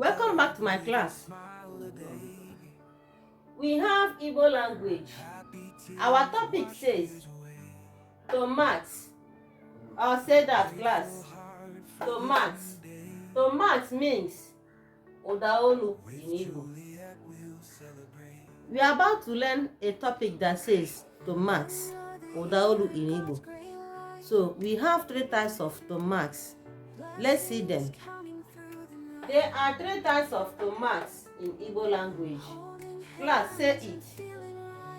Welcome back to my class. We have Igbo language. Our topic says tomats. I'll say that, class. Tomats. Tomats means Udaolu in Igbo. We are about to learn a topic that says tomats, Udaolu in Igbo. So we have three types of tomats. Let's see them. There are three types of tomats in Igbo language. Class, say it.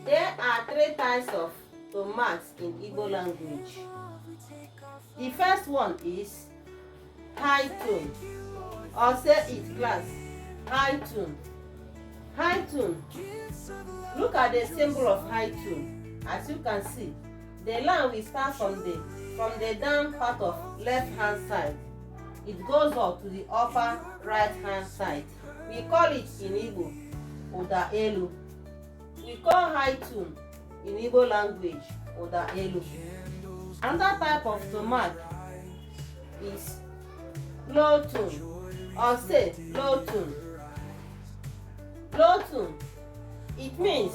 There are three types of tomats in Igbo language. The first one is high tone. Or say it, class. High tone. High tone. Look at the symbol of high tone. As you can see, the line will start from the down part of left hand side. It goes up to the upper right hand side. We call it in Igbo Udaolu. We call high tone in Igbo language Udaolu. Another type of tomat is low tone, or say low tone. Low tone, it means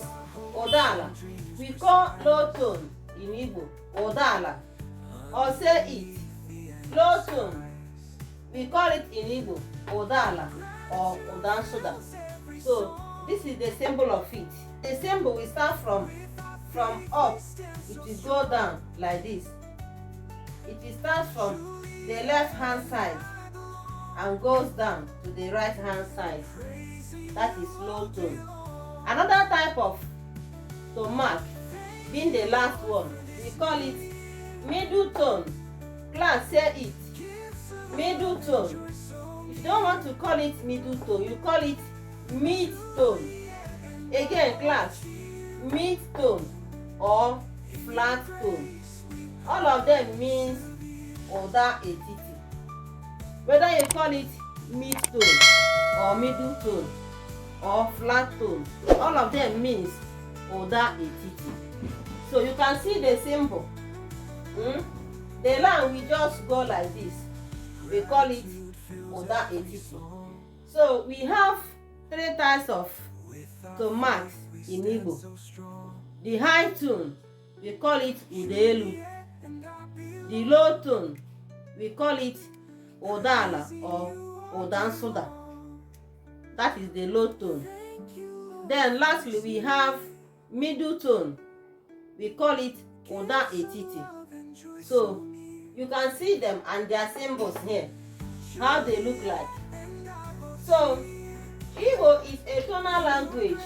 Odala. We call low tone in Igbo Odala, or say it. Low tone, we call it in Igbo Odala or Udanshuda. So this is the symbol of it. The symbol will start from up, it will go down like this. It will start from the left hand side and goes down to the right hand side. That is low tone. Another type of tomat, being the last one, we call it middle tone. Class, say it. Middle tone. If you don't want to call it middle tone, you call it mid tone. Again, class, mid tone or flat tone. All of them means Oda Etiti. Whether you call it mid tone or middle tone or flat tone, all of them means Oda Etiti. So you can see the symbol. The line will just go like this. We call it Oda Etiti. So we have three types of tomats in Igbo. The high tone, we call it Udaolu. The low tone, we call it Odala or Odansuda. That is the low tone. Then lastly, we have middle tone. We call it Oda Etiti. So you can see them and their symbols here, how they look like. So Igbo is a tonal language.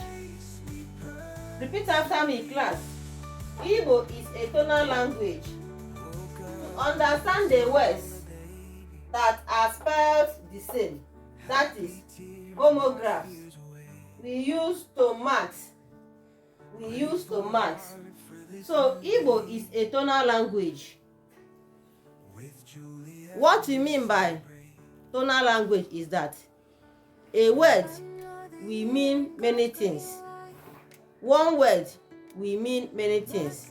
Repeat after me, class. Igbo is a tonal language. To understand the words that are spelled the same, that is homographs, we use tomats. So Igbo is a tonal language. What we mean by tonal language is that a word will mean many things. One word will mean many things,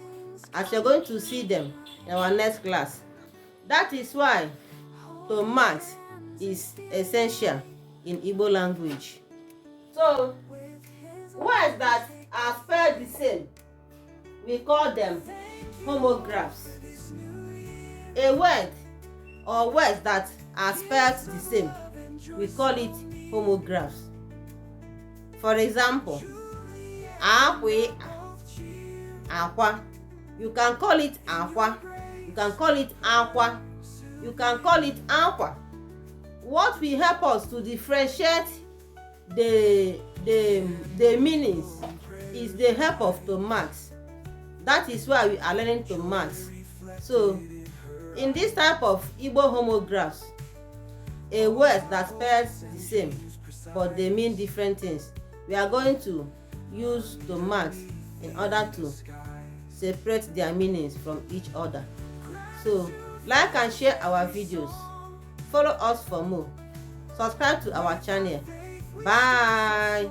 as you're going to see them in our next class. That is why tomat is essential in Igbo language. So words that are spelled the same, we call them homographs. A word or words that are spelled the same, we call it homographs. For example, akwe, akwa. You can call it akwa. You can call it akwa. You can call it akwa. What will help us to differentiate the meanings is the help of tomats. That is why we are learning tomats. So in this type of Igbo homographs, a word that spells the same but they mean different things, we are going to use tomats in order to separate their meanings from each other. So like and share our videos. Follow us for more. Subscribe to our channel. Bye.